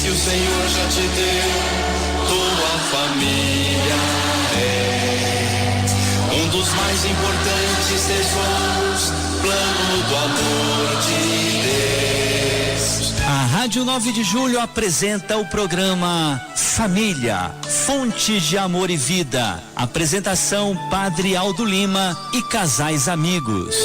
se o Senhor já te deu, tua família é um dos mais importantes tesouros, plano do amor de Deus. A Rádio 9 de Julho apresenta o programa Família, Fonte de Amor e Vida. Apresentação Padre Aldo Lima e casais amigos.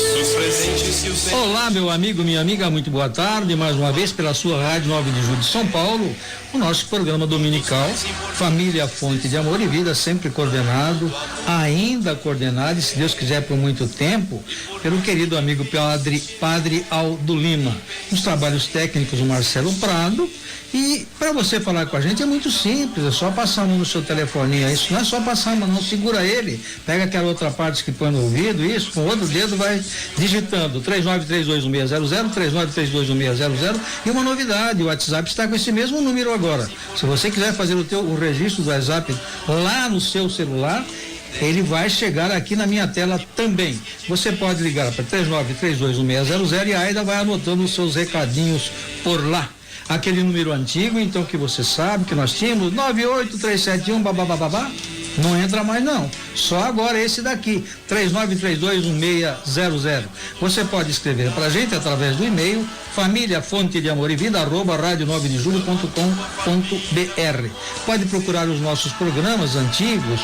Olá, meu amigo, minha amiga, muito boa tarde. Mais uma vez pela sua Rádio 9 de Julho de São Paulo, o nosso programa dominical Família, Fonte de Amor e Vida, sempre coordenado, ainda coordenado, e se Deus quiser por muito tempo, pelo querido amigo Padre Aldo Lima. Os trabalhos técnicos, o Marcelo Prado. E para você falar com a gente é muito simples, é só passar a mão no seu telefoninho. Isso não é só passar a mão, não, segura ele, pega aquela outra parte que põe no ouvido, isso, com o outro dedo vai digitando 39321600, 39321600. E uma novidade, o WhatsApp está com esse mesmo número agora. Se você quiser fazer o registro do WhatsApp lá no seu celular, ele vai chegar aqui na minha tela também. Você pode ligar para 39321600 e a Aida vai anotando os seus recadinhos por lá. Aquele número antigo, então, que você sabe que nós tínhamos, 98371 babababá, não entra mais não, só agora esse daqui, 39321600. Você pode escrever pra gente através do e-mail família fonte de amor e vida @radio9dejulho.com.br. Pode procurar os nossos programas antigos,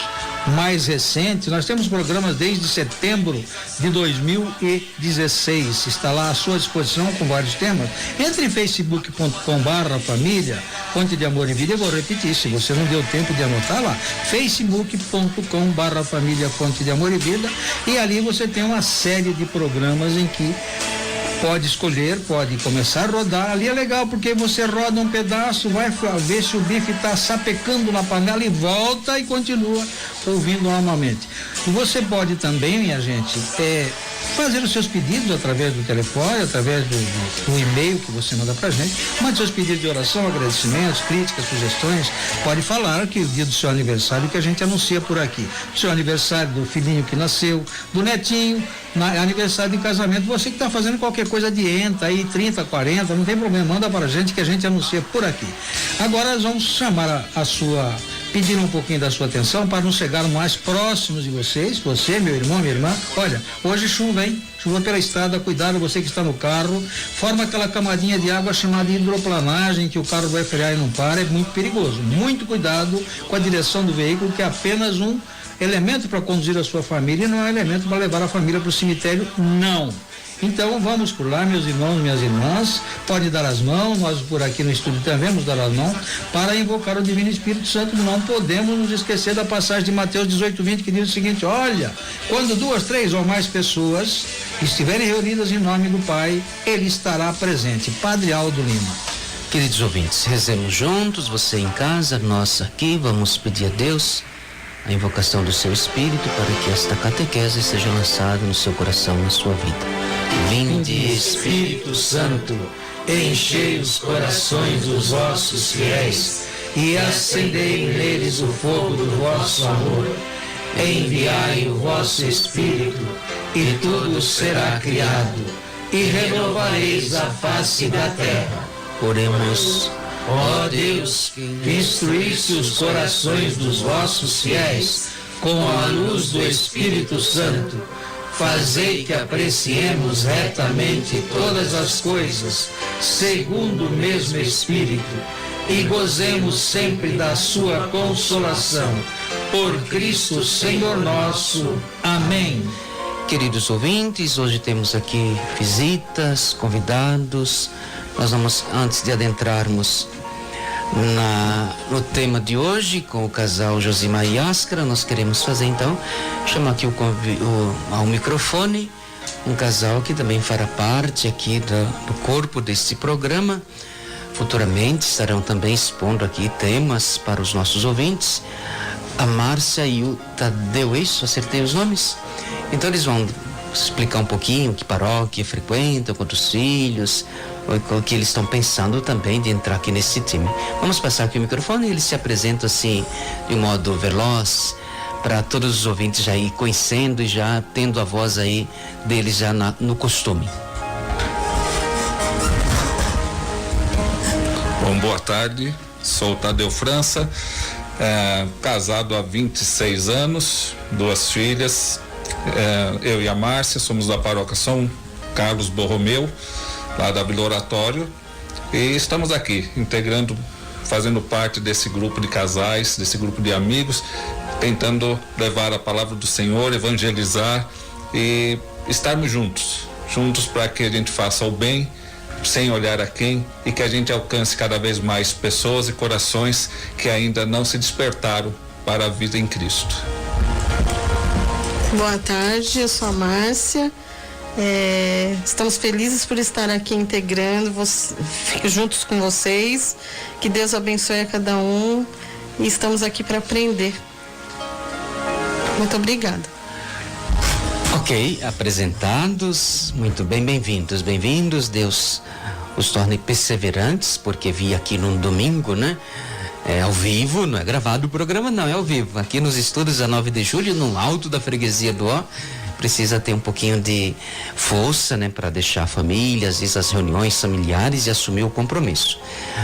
mais recentes. Nós temos programas desde setembro de 2016, está lá à sua disposição com vários temas. Entre em facebook.com/família fonte de amor e vida. Eu vou repetir, se você não deu tempo de anotar lá, facebook.com/família fonte de amor e vida, e ali você tem uma série de programas em que pode escolher, pode começar a rodar. Ali é legal porque você roda um pedaço, vai ver se o bife está sapecando na panela e volta e continua ouvindo normalmente. E você pode também, minha gente, fazer os seus pedidos através do telefone, através do e-mail que você manda pra gente. Mande seus pedidos de oração, agradecimentos, críticas, sugestões. Pode falar que o dia do seu aniversário que a gente anuncia por aqui. O seu aniversário do filhinho que nasceu, do netinho, aniversário de casamento, você que está fazendo qualquer coisa de enta aí, 30, 40, não tem problema, manda para a gente que a gente anuncia por aqui. Agora nós vamos chamar pedir um pouquinho da sua atenção para nos chegar mais próximos de vocês, você, meu irmão, minha irmã. Olha, hoje chuva, hein? Chuva pela estrada, cuidado você que está no carro, forma aquela camadinha de água chamada hidroplanagem, que o carro vai frear e não para, é muito perigoso. Muito cuidado com a direção do veículo, que é apenas um elemento para conduzir a sua família e não é um elemento para levar a família para o cemitério, não. Então vamos por lá, meus irmãos, minhas irmãs, pode dar as mãos, nós por aqui no estúdio também vamos dar as mãos para invocar o Divino Espírito Santo. Não podemos nos esquecer da passagem de Mateus 18:20, que diz o seguinte: olha, quando 2, 3 ou mais pessoas estiverem reunidas em nome do Pai, Ele estará presente. Padre Aldo Lima. Queridos ouvintes, rezemos juntos, você em casa, nós aqui, vamos pedir a Deus a invocação do seu Espírito para que esta catequese seja lançada no seu coração, na sua vida. Vinde, Espírito Santo, enchei os corações dos vossos fiéis e acendei neles o fogo do vosso amor. Enviai o vosso Espírito e tudo será criado e renovareis a face da terra. Oremos. Ó Deus, que instruísse os corações dos vossos fiéis com a luz do Espírito Santo, fazei que apreciemos retamente todas as coisas, segundo o mesmo Espírito, e gozemos sempre da sua consolação. Por Cristo Senhor nosso. Amém. Queridos ouvintes, hoje temos aqui visitas, convidados. Nós vamos, antes de adentrarmos no tema de hoje, com o casal Josimar e Ascara, nós queremos fazer então, chamar aqui ao microfone um casal que também fará parte aqui do corpo deste programa. Futuramente estarão também expondo aqui temas para os nossos ouvintes. A Márcia e o Tadeu, isso? Acertei os nomes? Então eles vão explicar um pouquinho que paróquia frequentam, quantos filhos, o que eles estão pensando também de entrar aqui nesse time. Vamos passar aqui o microfone e eles se apresentam assim de um modo veloz para todos os ouvintes já ir conhecendo e já tendo a voz aí deles já no costume. Bom, boa tarde, sou Tadeu França, casado há 26 anos, 2 filhas, eu e a Márcia, somos da paróquia São Carlos Borromeu, lá da Vila Oratório, e estamos aqui fazendo parte desse grupo de casais, desse grupo de amigos, tentando levar a palavra do Senhor, evangelizar e estarmos juntos para que a gente faça o bem, sem olhar a quem, e que a gente alcance cada vez mais pessoas e corações que ainda não se despertaram para a vida em Cristo. Boa tarde, eu sou a Márcia. Estamos felizes por estar aqui integrando, juntos com vocês. Que Deus abençoe a cada um e estamos aqui para aprender. Muito obrigada. Ok, apresentados, muito bem, bem-vindos, Deus os torne perseverantes, porque vi aqui num domingo, né? É ao vivo, não é gravado o programa, não, é ao vivo, aqui nos estúdios a 9 de julho, no alto da freguesia do Ó. Precisa ter um pouquinho de força, né, para deixar a família, às vezes as reuniões familiares, e assumir o compromisso.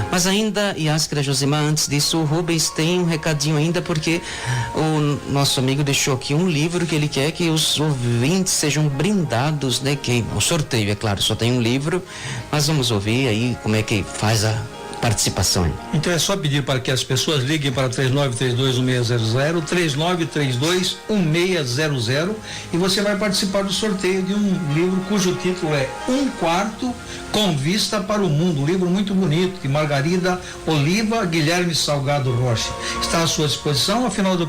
Mas ainda, Yáscara, Josimar, antes disso, o Rubens tem um recadinho ainda, porque o nosso amigo deixou aqui um livro que ele quer que os ouvintes sejam brindados, né? O sorteio, é claro, só tem um livro, mas vamos ouvir aí como é que faz a participação aí. Então é só pedir para que as pessoas liguem para 3932-1600, 3932-1600, e você vai participar do sorteio de um livro cujo título é 1/4 com vista para o mundo, um livro muito bonito, de Margarida Oliva Guilherme Salgado Rocha. Está à sua disposição. Ao final do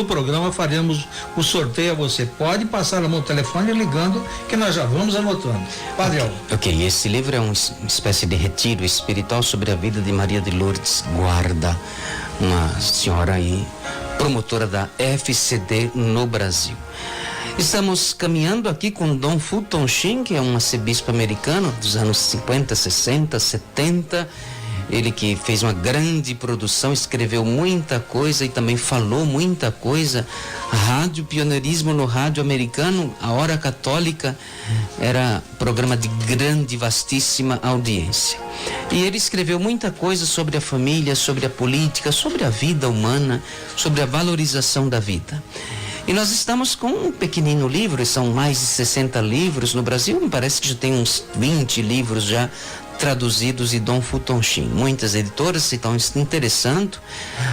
programa faremos o sorteio a você. Pode passar a mão no telefone ligando, que nós já vamos anotando. Padre Aldo. Ok, esse livro é uma espécie de retiro espiritual sobre a vida de Maria de Lourdes Guarda, uma senhora aí, promotora da FCD no Brasil. Estamos caminhando aqui com Dom Fulton Sheen, que é um arcebispo americano dos anos 50, 60, 70. Ele que fez uma grande produção, escreveu muita coisa e também falou muita coisa. Rádio, pioneirismo no rádio americano, a Hora Católica, era programa de grande, vastíssima audiência. E ele escreveu muita coisa sobre a família, sobre a política, sobre a vida humana, sobre a valorização da vida. E nós estamos com um pequenino livro, são mais de 60 livros no Brasil, me parece que já tem uns 20 livros já traduzidos de Dom Fulton Sheen. Muitas editoras se estão se interessando.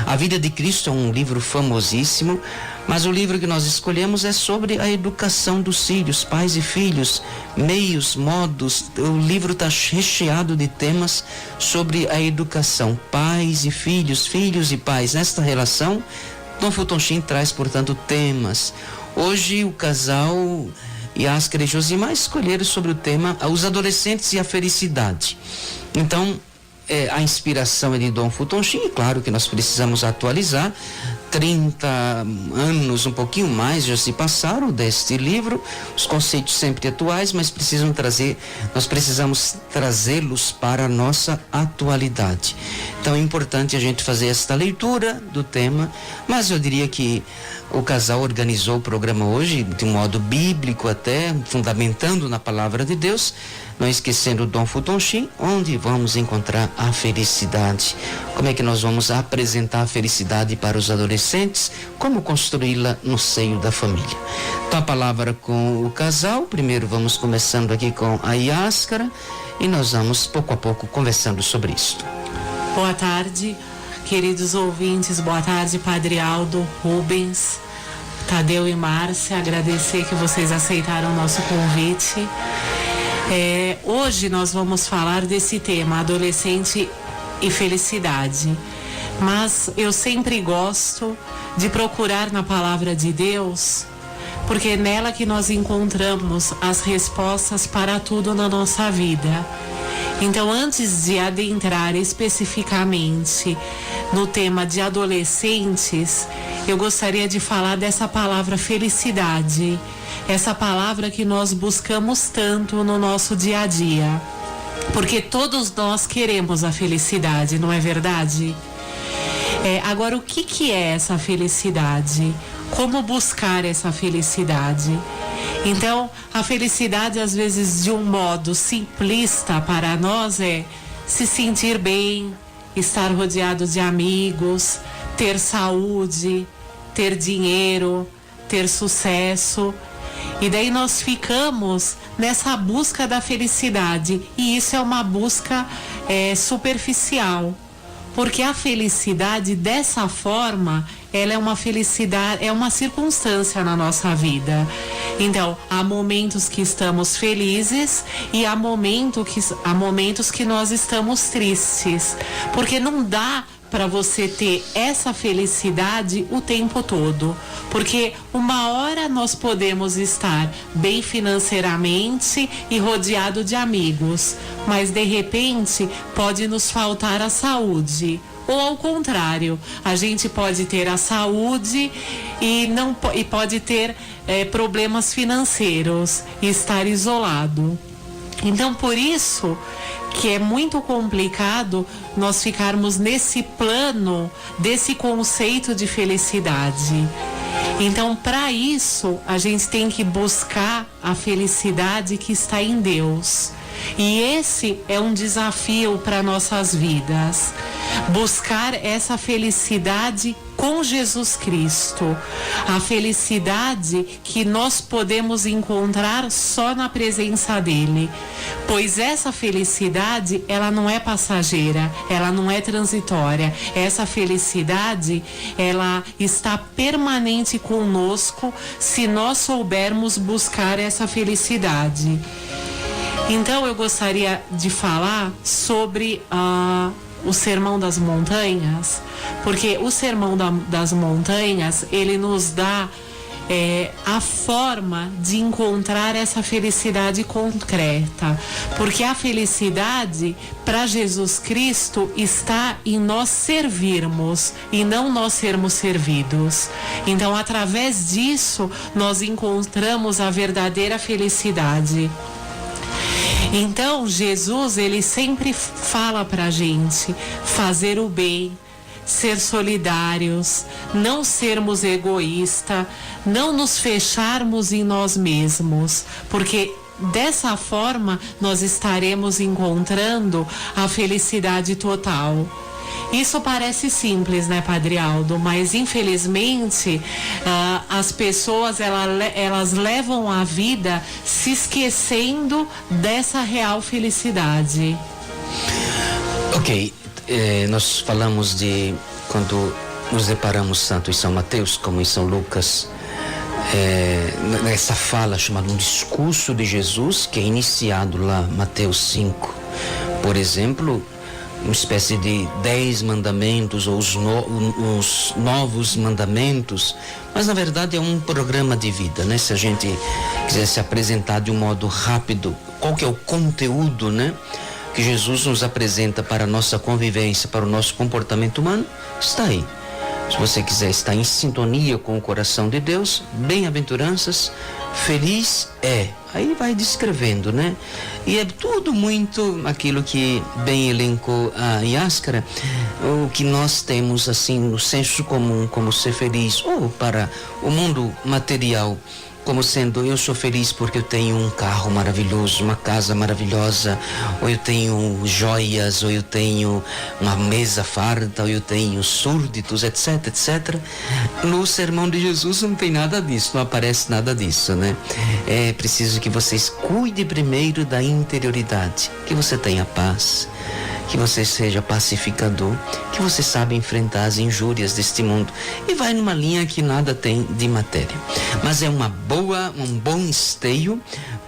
A Vida de Cristo é um livro famosíssimo, mas o livro que nós escolhemos é sobre a educação dos filhos, pais e filhos, meios, modos. O livro está recheado de temas sobre a educação, pais e filhos, filhos e pais. Nesta relação, Dom Fulton Sheen traz, portanto, temas. Hoje o casal Yáscara e Josimar escolheram sobre o tema os adolescentes e a felicidade. Então, a inspiração é de Dom Fulton Sheen, e claro que nós precisamos atualizar. 30 anos, um pouquinho mais já se passaram deste livro, os conceitos sempre atuais, mas nós precisamos trazê-los para a nossa atualidade. Então é importante a gente fazer esta leitura do tema, mas eu diria que o casal organizou o programa hoje de um modo bíblico até, fundamentando na palavra de Deus, não esquecendo o Dom Fulton Sheen, onde vamos encontrar a felicidade. Como é que nós vamos apresentar a felicidade para os adolescentes? Como construí-la no seio da família? Então a palavra com o casal. Primeiro vamos começando aqui com a Yáscara e nós vamos pouco a pouco conversando sobre isso. Boa tarde, queridos ouvintes. Boa tarde, Padre Aldo, Rubens, Tadeu e Márcia. Agradecer que vocês aceitaram o nosso convite. Hoje nós vamos falar desse tema, adolescente e felicidade. Mas eu sempre gosto de procurar na palavra de Deus, porque é nela que nós encontramos as respostas para tudo na nossa vida. Então, antes de adentrar especificamente no tema de adolescentes, eu gostaria de falar dessa palavra felicidade, essa palavra que nós buscamos tanto no nosso dia a dia, porque todos nós queremos a felicidade, não é verdade? Agora, o que é essa felicidade? Como buscar essa felicidade? Então, a felicidade, às vezes, de um modo simplista para nós, é se sentir bem, estar rodeado de amigos, ter saúde, ter dinheiro, ter sucesso. E daí nós ficamos nessa busca da felicidade, e isso é uma busca superficial, porque a felicidade dessa forma, ela é uma felicidade, é uma circunstância na nossa vida. Então, há momentos que estamos felizes e há momentos que nós estamos tristes, porque não dá para você ter essa felicidade o tempo todo, porque uma hora nós podemos estar bem financeiramente e rodeado de amigos, mas de repente pode nos faltar a saúde. Ou ao contrário, a gente pode ter a saúde e pode ter problemas financeiros e estar isolado. Então, por isso que é muito complicado nós ficarmos nesse plano desse conceito de felicidade. Então, para isso, a gente tem que buscar a felicidade que está em Deus. E esse é um desafio para nossas vidas. Buscar essa felicidade com Jesus Cristo. A felicidade que nós podemos encontrar só na presença dele. Pois essa felicidade, ela não é passageira, ela não é transitória. Essa felicidade, ela está permanente conosco se nós soubermos buscar essa felicidade. Então eu gostaria de falar sobre o Sermão das Montanhas, porque o Sermão das Montanhas, ele nos dá a forma de encontrar essa felicidade concreta, porque a felicidade para Jesus Cristo está em nós servirmos e não nós sermos servidos. Então, através disso, nós encontramos a verdadeira felicidade. Então, Jesus, ele sempre fala pra gente fazer o bem, ser solidários, não sermos egoístas, não nos fecharmos em nós mesmos, porque dessa forma nós estaremos encontrando a felicidade total. Isso parece simples, né, Padre Aldo? Mas infelizmente as pessoas elas levam a vida se esquecendo dessa real felicidade. Ok, nós falamos de quando nos deparamos tanto em São Mateus como em São Lucas, nessa fala chamada um discurso de Jesus, que é iniciado lá, Mateus 5, por exemplo, uma espécie de 10 mandamentos ou os novos mandamentos, mas na verdade é um programa de vida, né? Se a gente quiser se apresentar de um modo rápido, qual que é o conteúdo, né, que Jesus nos apresenta para a nossa convivência, para o nosso comportamento humano, está aí. Se você quiser estar em sintonia com o coração de Deus, bem-aventuranças, feliz é. Aí vai descrevendo, né? E é tudo muito aquilo que bem elencou a Yáscara, o que nós temos assim no senso comum como ser feliz, ou para o mundo material, como sendo eu sou feliz porque eu tenho um carro maravilhoso, uma casa maravilhosa, ou eu tenho joias, ou eu tenho uma mesa farta, ou eu tenho súditos, etc, etc. No Sermão de Jesus não tem nada disso, não aparece nada disso, né? É preciso que vocês cuidem primeiro da interioridade, que você tenha paz, que você seja pacificador, que você saiba enfrentar as injúrias deste mundo, e vai numa linha que nada tem de matéria. Mas é um bom esteio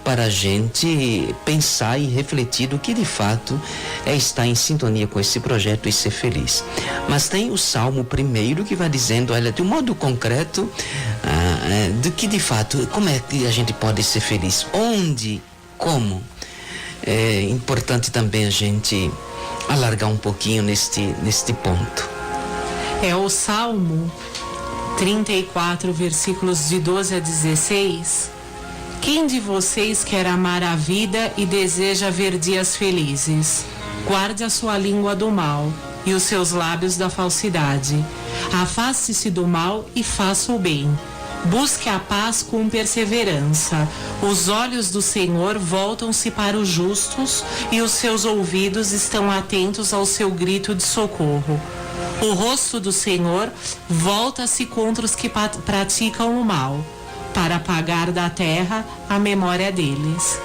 para a gente pensar e refletir do que de fato é estar em sintonia com esse projeto e ser feliz. Mas tem o Salmo primeiro que vai dizendo, olha, de um modo concreto, do que de fato, como é que a gente pode ser feliz? Onde? Como? É importante também a gente alargar um pouquinho neste ponto. É o Salmo 34, versículos de 12 a 16. Quem de vocês quer amar a vida e deseja ver dias felizes? Guarde a sua língua do mal e os seus lábios da falsidade. Afaste-se do mal e faça o bem. Busque a paz com perseverança. Os olhos do Senhor voltam-se para os justos e os seus ouvidos estão atentos ao seu grito de socorro. O rosto do Senhor volta-se contra os que praticam o mal, para apagar da terra a memória deles.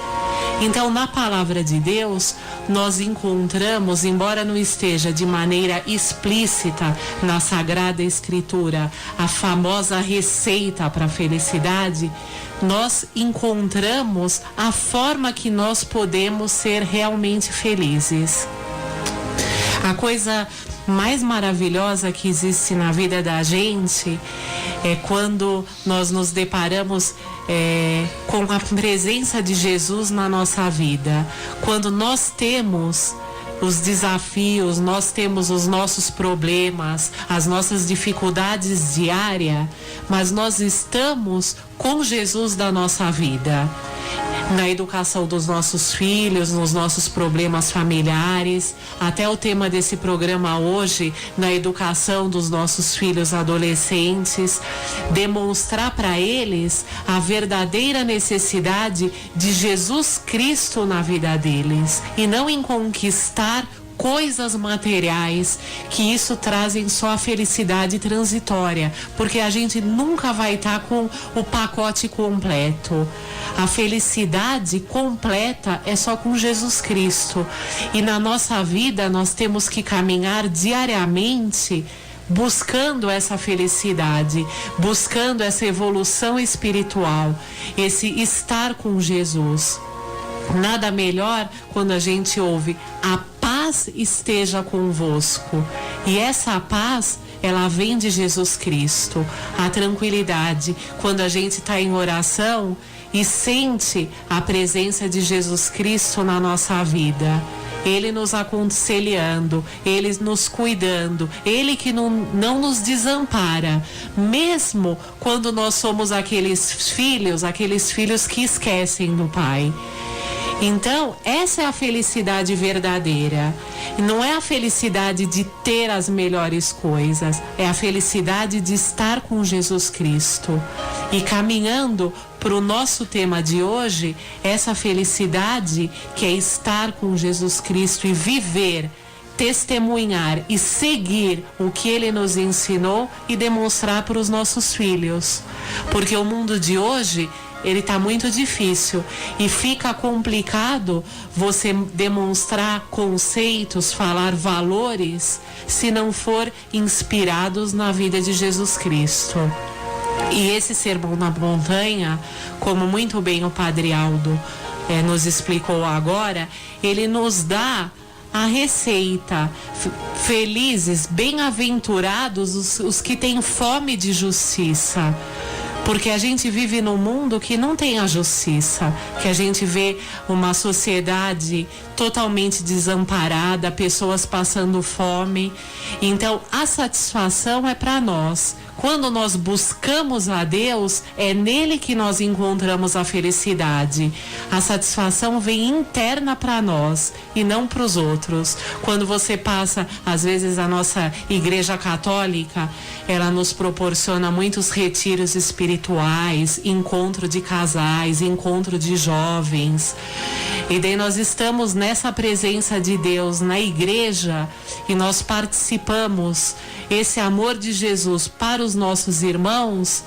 Então, na palavra de Deus, nós encontramos, embora não esteja de maneira explícita na Sagrada Escritura, a famosa receita para a felicidade, nós encontramos a forma que nós podemos ser realmente felizes. A coisa mais maravilhosa que existe na vida da gente é quando nós nos deparamos com a presença de Jesus na nossa vida. Quando nós temos os desafios, nós temos os nossos problemas, as nossas dificuldades diárias, mas nós estamos com Jesus da nossa vida. Na educação dos nossos filhos, nos nossos problemas familiares, até o tema desse programa hoje, na educação dos nossos filhos adolescentes, demonstrar para eles a verdadeira necessidade de Jesus Cristo na vida deles e não em conquistar coisas materiais, que isso trazem só a felicidade transitória, porque a gente nunca vai estar com o pacote completo. A felicidade completa é só com Jesus Cristo. E na nossa vida nós temos que caminhar diariamente buscando essa felicidade, buscando essa evolução espiritual, esse estar com Jesus. Nada melhor quando a gente ouve: a paz esteja convosco. E essa paz, ela vem de Jesus Cristo. A tranquilidade, quando a gente está em oração e sente a presença de Jesus Cristo na nossa vida. Ele nos aconselhando, Ele nos cuidando, Ele que não nos desampara, mesmo quando nós somos aqueles filhos que esquecem do Pai. Então, essa é a felicidade verdadeira. Não é a felicidade de ter as melhores coisas, é a felicidade de estar com Jesus Cristo. E caminhando para o nosso tema de hoje, essa felicidade que é estar com Jesus Cristo e viver, testemunhar e seguir o que Ele nos ensinou e demonstrar para os nossos filhos. Porque o mundo de hoje, ele está muito difícil e fica complicado você demonstrar conceitos, falar valores, se não for inspirados na vida de Jesus Cristo. E esse Sermão na Montanha, como muito bem o Padre Aldo nos explicou agora, ele nos dá a receita. Felizes, bem-aventurados os que têm fome de justiça. Porque a gente vive num mundo que não tem a justiça, que a gente vê uma sociedade totalmente desamparada, pessoas passando fome. Então, a satisfação é para nós. Quando nós buscamos a Deus, é nele que nós encontramos a felicidade. A satisfação vem interna para nós e não para os outros. Quando você passa, às vezes, a nossa Igreja Católica, ela nos proporciona muitos retiros espirituais, encontro de casais, encontro de jovens. E daí nós estamos nessa presença de Deus na igreja e nós participamos esse amor de Jesus para os nossos irmãos.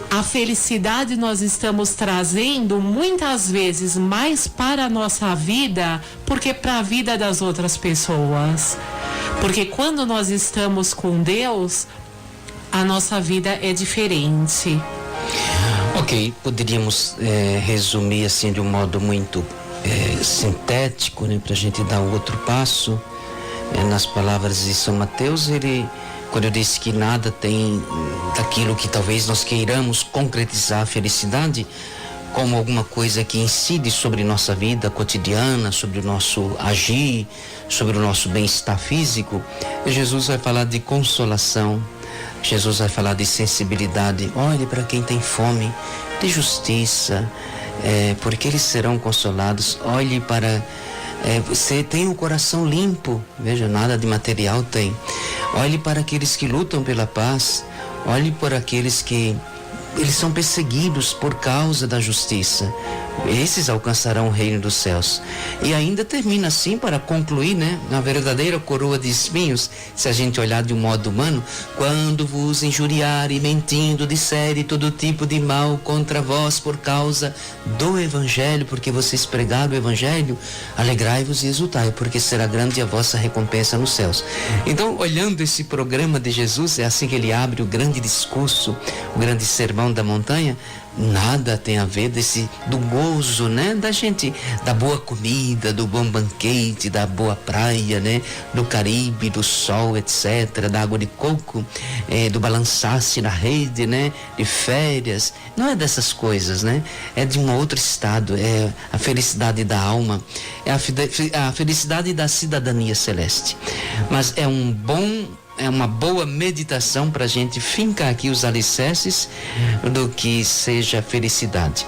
A felicidade nós estamos trazendo muitas vezes mais para a nossa vida, porque para a vida das outras pessoas. Porque quando nós estamos com Deus, a nossa vida é diferente. Ok, poderíamos resumir assim de um modo muito sintético, né, para a gente dar um outro passo. Nas palavras de São Mateus, ele, quando eu disse que nada tem daquilo que talvez nós queiramos concretizar a felicidade como alguma coisa que incide sobre nossa vida cotidiana, sobre o nosso agir, sobre o nosso bem-estar físico, Jesus vai falar de consolação, Jesus vai falar de sensibilidade. Olhe para quem tem fome, de justiça, porque eles serão consolados. Olhe para... você tem o coração limpo, veja, nada de material tem. Olhe para aqueles que lutam pela paz, olhe por aqueles que eles são perseguidos por causa da justiça. Esses alcançarão o reino dos céus. E ainda termina assim, para concluir, né? A verdadeira coroa de espinhos, se a gente olhar de um modo humano: quando vos injuriarem, mentindo, disserem todo tipo de mal contra vós por causa do evangelho, porque vocês pregaram o evangelho, alegrai-vos e exultai, porque será grande a vossa recompensa nos céus. Então, olhando esse programa de Jesus, é assim que ele abre o grande discurso, o grande sermão da montanha. Nada tem a ver do gozo, né? Da gente, da boa comida, do bom banquete, da boa praia, né? Do Caribe, do sol, etc., da água de coco, do balançar-se na rede, né? De férias. Não é dessas coisas, né? É de um outro estado, é a felicidade da alma, é a felicidade da cidadania celeste. Mas é uma boa meditação para a gente fincar aqui os alicerces do que seja felicidade.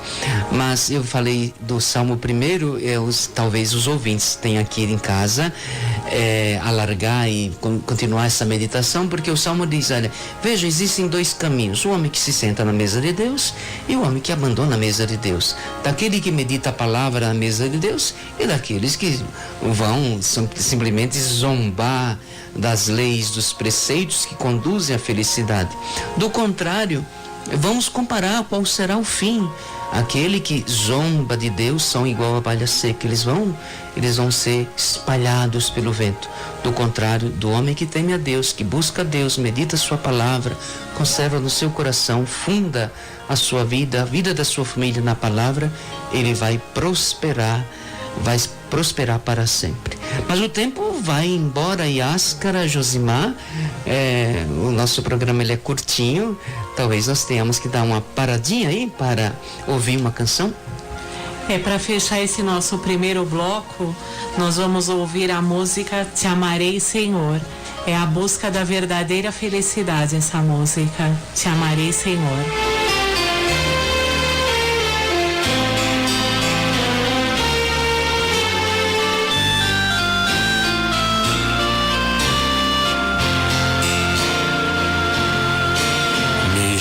Mas eu falei do Salmo 1, talvez os ouvintes tenham aqui em casa alargar e continuar essa meditação, porque o Salmo diz: olha, veja, existem 2 caminhos: o homem que se senta na mesa de Deus e o homem que abandona a mesa de Deus. Daquele que medita a palavra na mesa de Deus e daqueles que vão simplesmente zombar das leis, dos preceitos que conduzem à felicidade. Do contrário, vamos comparar qual será o fim. Aquele que zomba de Deus são igual a palha seca, eles vão ser espalhados pelo vento. Do contrário, do homem que teme a Deus, que busca a Deus, medita a sua palavra, conserva no seu coração, funda a sua vida, a vida da sua família na palavra, ele vai prosperar para sempre. Mas o tempo vai embora, Yáscara, Josimar, o nosso programa ele é curtinho, talvez nós tenhamos que dar uma paradinha aí para ouvir uma canção. Para fechar esse nosso primeiro bloco, nós vamos ouvir a música Te Amarei, Senhor. É a busca da verdadeira felicidade, essa música, Te Amarei, Senhor.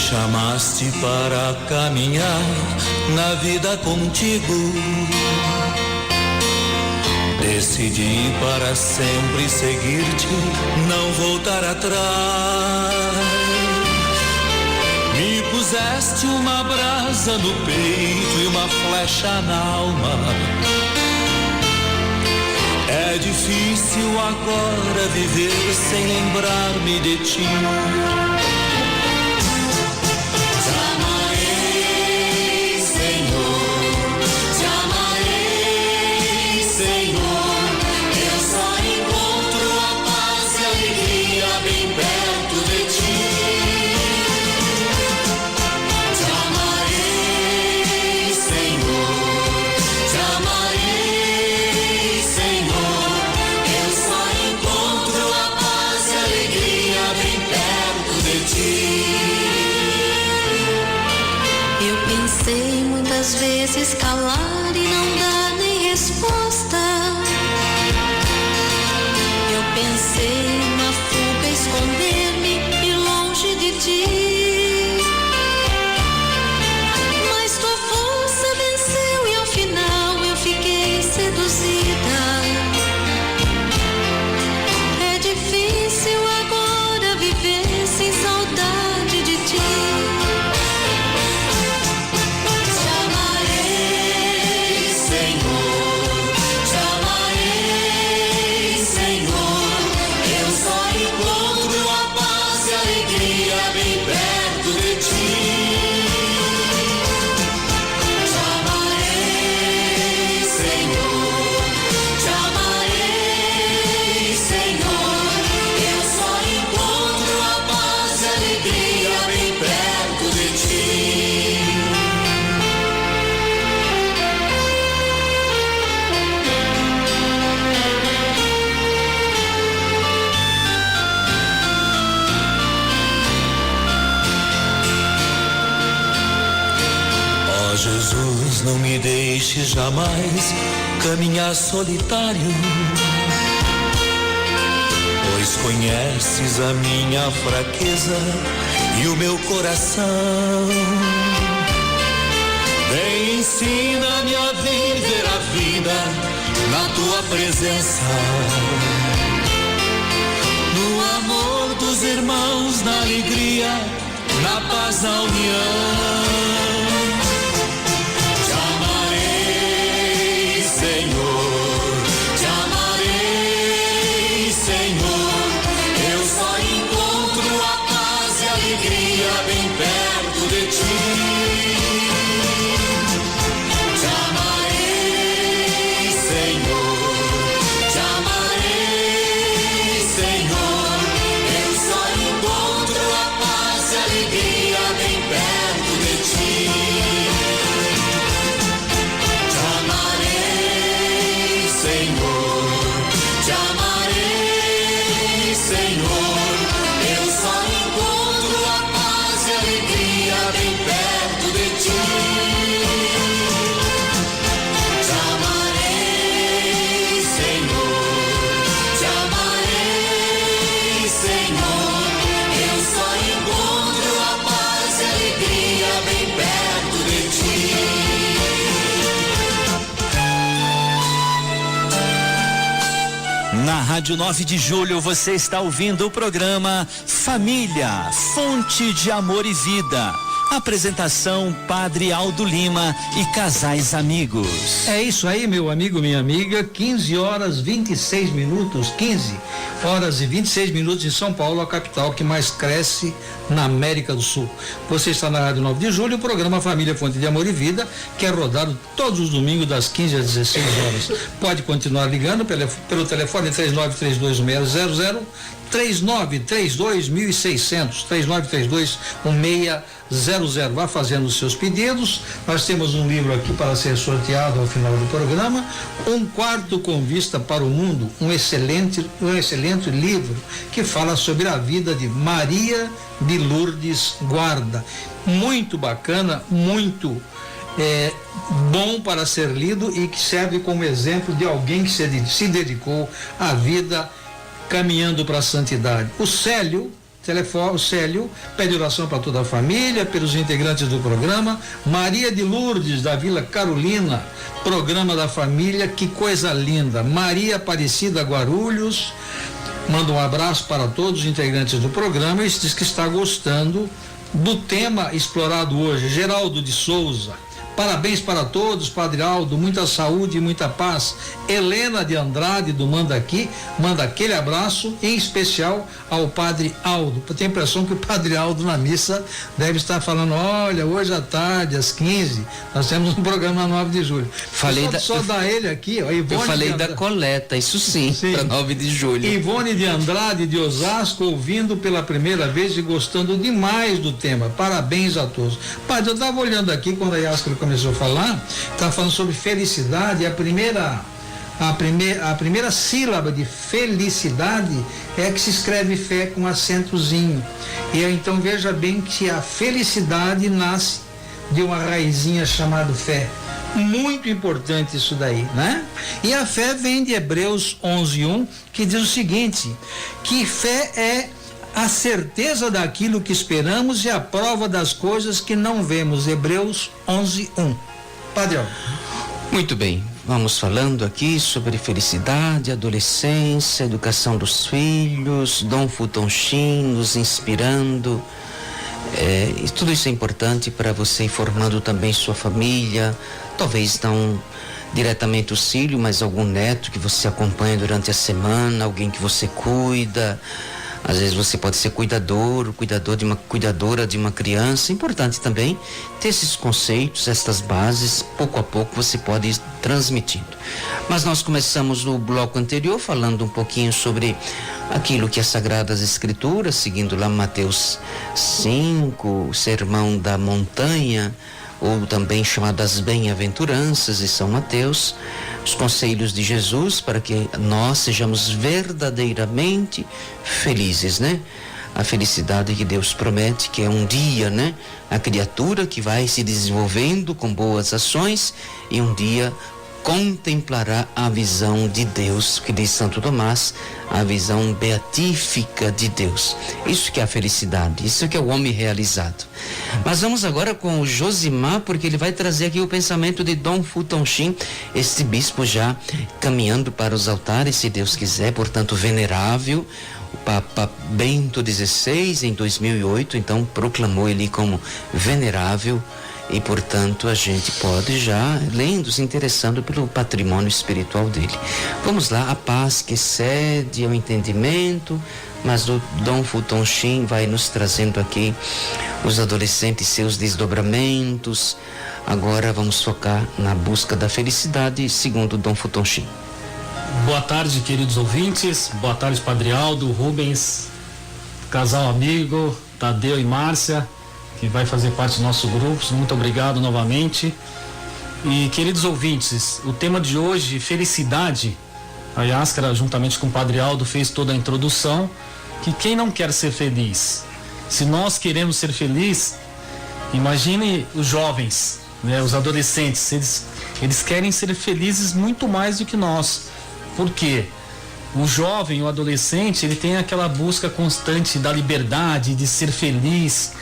Chamaste para caminhar na vida contigo. Decidi para sempre seguir-te, não voltar atrás. Me puseste uma brasa no peito e uma flecha na alma. É difícil agora viver sem lembrar-me de ti. Às vezes calar e não dar nem resposta. Eu pensei na fuga, esconder-me e longe de ti. Mas tua força venceu e ao final eu fiquei seduzida. É difícil agora viver sem saudade de ti. Jesus, não me deixe jamais caminhar solitário, pois conheces a minha fraqueza e o meu coração. Vem, ensina-me a viver a vida na tua presença, no amor dos irmãos, na alegria, na paz, na união. Te amarei, Senhor, te amarei, Senhor. Eu só encontro a paz e a alegria bem perto de ti. Te amarei, Senhor, te amarei, Senhor. Eu só encontro a paz e a alegria bem perto de ti. Te amarei, Senhor, te amarei, Senhor. Eu só encontro a paz e a alegria bem perto de ti. Te amarei, Senhor, te amarei, Senhor. Eu só encontro a paz e a alegria bem perto de ti. Na Rádio 9 de Julho você está ouvindo o programa Família, Fonte de Amor e Vida. Apresentação Padre Aldo Lima e casais amigos. É isso aí, meu amigo, minha amiga. 15 horas 26 minutos, 15 horas e 26 minutos em São Paulo, a capital que mais cresce na América do Sul. Você está na Rádio 9 de Julho, o programa Família, Fonte de Amor e Vida, que é rodado todos os domingos das 15 às 16 horas. Pode continuar ligando pelo telefone 39321600, 3932-1600, 3932-1600. Vá fazendo os seus pedidos. Nós temos um livro aqui para ser sorteado ao final do programa, Um Quarto com Vista para o Mundo, um excelente livro que fala sobre a vida de Maria de Lourdes Guarda. Muito bacana, muito bom para ser lido e que serve como exemplo de alguém que se dedicou à vida caminhando para a santidade. O Célio pede oração para toda a família, pelos integrantes do programa. Maria de Lourdes, da Vila Carolina, programa da família, que coisa linda. Maria Aparecida Guarulhos, manda um abraço para todos os integrantes do programa e diz que está gostando do tema explorado hoje. Geraldo de Souza, parabéns para todos, Padre Aldo, muita saúde e muita paz. Helena de Andrade, do Manda Aqui, manda aquele abraço, em especial ao Padre Aldo. Eu tenho a impressão que o Padre Aldo na missa deve estar falando, olha, hoje à tarde, às 15, nós temos um programa na 9 de julho. Só dá ele aqui, ó, Ivone. Eu falei da coleta, isso sim. Para 9 de julho. Ivone de Andrade, de Osasco, ouvindo pela primeira vez e gostando demais do tema. Parabéns a todos. Padre, eu estava olhando aqui quando a Yáscara começou a falar, estava falando sobre felicidade, a primeira sílaba de felicidade é que se escreve fé com acentozinho. E então veja bem que a felicidade nasce de uma raizinha chamada fé. Muito importante isso daí, né? E a fé vem de Hebreus 11:1, que diz o seguinte, que fé é a certeza daquilo que esperamos e a prova das coisas que não vemos. Hebreus 11:1. Padre Aldo. Muito bem, vamos falando aqui sobre felicidade, adolescência, educação dos filhos, Dom Futonchim nos inspirando. E tudo isso é importante para você ir formando também sua família, talvez não diretamente o filho, mas algum neto que você acompanha durante a semana, alguém que você cuida. Às vezes você pode ser cuidadora de uma criança. É importante também ter esses conceitos, estas bases, pouco a pouco você pode ir transmitindo. Mas nós começamos no bloco anterior falando um pouquinho sobre aquilo que as Sagradas Escrituras, seguindo lá Mateus 5, o Sermão da Montanha, ou também chamadas Bem-aventuranças de São Mateus, os conselhos de Jesus para que nós sejamos verdadeiramente felizes, né? A felicidade que Deus promete, que é um dia, né? A criatura que vai se desenvolvendo com boas ações e um dia contemplará a visão de Deus, que diz Santo Tomás, a visão beatífica de Deus. Isso que é a felicidade, isso que é o homem realizado. Mas vamos agora com o Josimar, porque ele vai trazer aqui o pensamento de Dom Futonchim, este bispo já caminhando para os altares, se Deus quiser, portanto venerável. O Papa Bento XVI, em 2008, então proclamou ele como venerável. E, portanto, a gente pode já, lendo, se interessando pelo patrimônio espiritual dele. Vamos lá, a paz que excede ao entendimento, mas o Dom Futonchim vai nos trazendo aqui os adolescentes, seus desdobramentos. Agora vamos focar na busca da felicidade, segundo Dom Futonchim. Boa tarde, queridos ouvintes. Boa tarde, Padre Aldo, Rubens, casal amigo, Tadeu e Márcia, que vai fazer parte do nosso grupo. Muito obrigado novamente. E, queridos ouvintes, o tema de hoje, felicidade. A Yáscara, juntamente com o Padre Aldo, fez toda a introdução, que quem não quer ser feliz? Se nós queremos ser felizes, imagine os jovens, né, os adolescentes, eles querem ser felizes muito mais do que nós. Por quê? O jovem, o adolescente, ele tem aquela busca constante da liberdade, de ser feliz.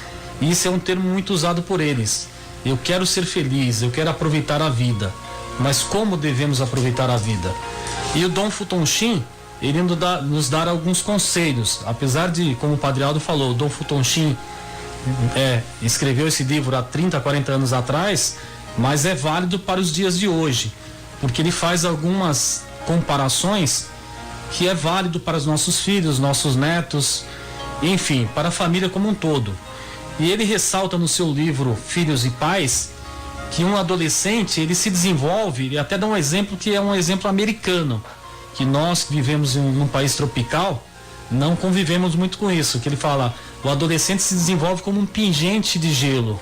Isso é um termo muito usado por eles. Eu quero ser feliz, eu quero aproveitar a vida. Mas como devemos aproveitar a vida? E o Dom Futonchim, ele nos dá alguns conselhos. Apesar de, como o Padre Aldo falou, o Dom Futonchim escreveu esse livro há 30, 40 anos atrás, mas é válido para os dias de hoje, porque ele faz algumas comparações que é válido para os nossos filhos, nossos netos, enfim, para a família como um todo. E ele ressalta no seu livro Filhos e Pais que um adolescente, ele se desenvolve, ele até dá um exemplo que é um exemplo americano, que nós que vivemos num país tropical não convivemos muito com isso, que ele fala, o adolescente se desenvolve como um pingente de gelo.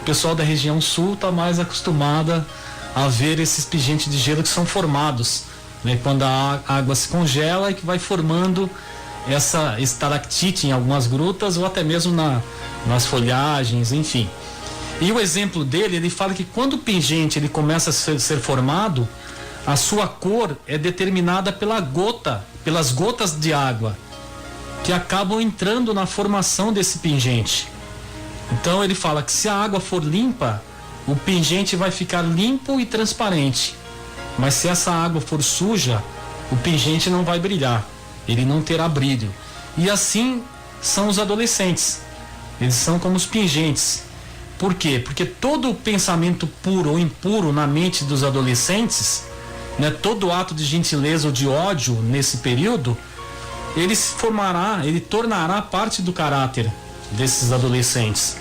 O pessoal da região sul está mais acostumada a ver esses pingentes de gelo que são formados, né, quando a água se congela e que vai formando essa estalactite em algumas grutas ou até mesmo nas folhagens, enfim. E o exemplo dele, ele fala que quando o pingente ele começa a ser formado, a sua cor é determinada pelas gotas de água que acabam entrando na formação desse pingente. Então ele fala que se a água for limpa, o pingente vai ficar limpo e transparente. Mas se essa água for suja, o pingente não vai brilhar, ele não terá brilho. E assim são os adolescentes. Eles são como os pingentes. Por quê? Porque todo o pensamento puro ou impuro na mente dos adolescentes, né, todo ato de gentileza ou de ódio nesse período, ele tornará parte do caráter desses adolescentes.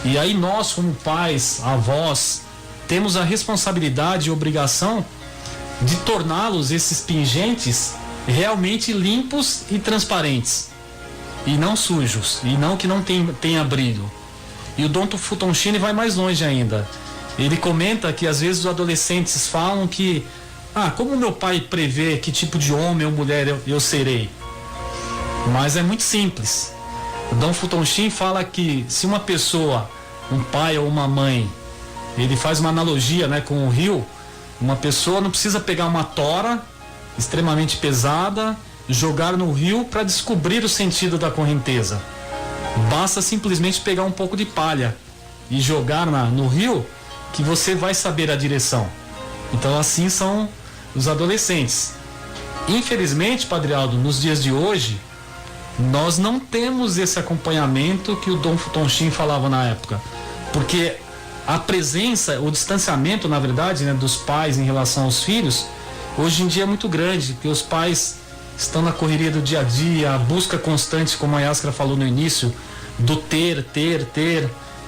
E aí nós, como pais, avós, temos a responsabilidade e obrigação de torná-los, esses pingentes, realmente limpos e transparentes, e não sujos, e não que não tenha brilho. E o Dom Futonchim vai mais longe ainda. Ele comenta que às vezes os adolescentes falam que como meu pai prevê que tipo de homem ou mulher eu serei? Mas é muito simples. O Dom Futonchim fala que se uma pessoa, um pai ou uma mãe, ele faz uma analogia, né, com o rio, uma pessoa não precisa pegar uma tora extremamente pesada, jogar no rio para descobrir o sentido da correnteza. Basta simplesmente pegar um pouco de palha e jogar no rio, que você vai saber a direção. Então assim são os adolescentes. Infelizmente, Padre Aldo, nos dias de hoje, nós não temos esse acompanhamento que o Dom Futonchim falava na época, porque a presença, o distanciamento, na verdade, né, dos pais em relação aos filhos, hoje em dia é muito grande, porque os pais estão na correria do dia a dia, a busca constante, como a Yáscara falou no início, do ter,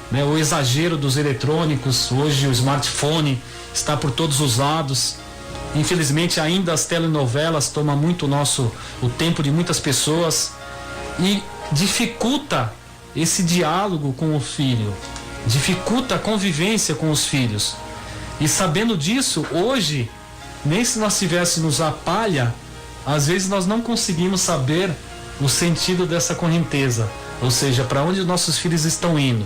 né, o exagero dos eletrônicos. Hoje o smartphone está por todos os lados. Infelizmente ainda as telenovelas tomam muito o tempo de muitas pessoas e dificulta esse diálogo com o filho, dificulta a convivência com os filhos. E sabendo disso, hoje, nem se nós tivéssemos a palha, às vezes nós não conseguimos saber o sentido dessa correnteza, ou seja, para onde os nossos filhos estão indo.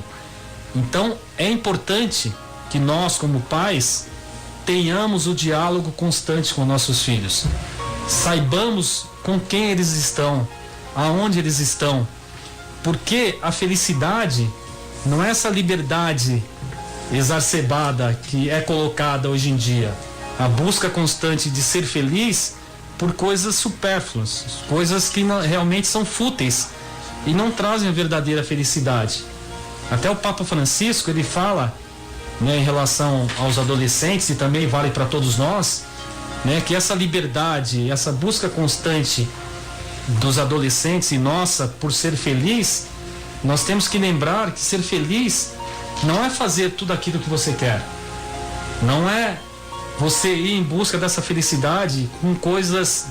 Então é importante que nós, como pais, tenhamos o diálogo constante com nossos filhos. Saibamos com quem eles estão, aonde eles estão. Porque a felicidade não é essa liberdade exacerbada que é colocada hoje em dia. A busca constante de ser feliz por coisas supérfluas, coisas que realmente são fúteis e não trazem a verdadeira felicidade. Até o Papa Francisco, ele fala, né, em relação aos adolescentes, e também vale para todos nós, né, que essa liberdade, essa busca constante dos adolescentes e nossa por ser feliz, nós temos que lembrar que ser feliz não é fazer tudo aquilo que você quer, não é você ir em busca dessa felicidade com coisas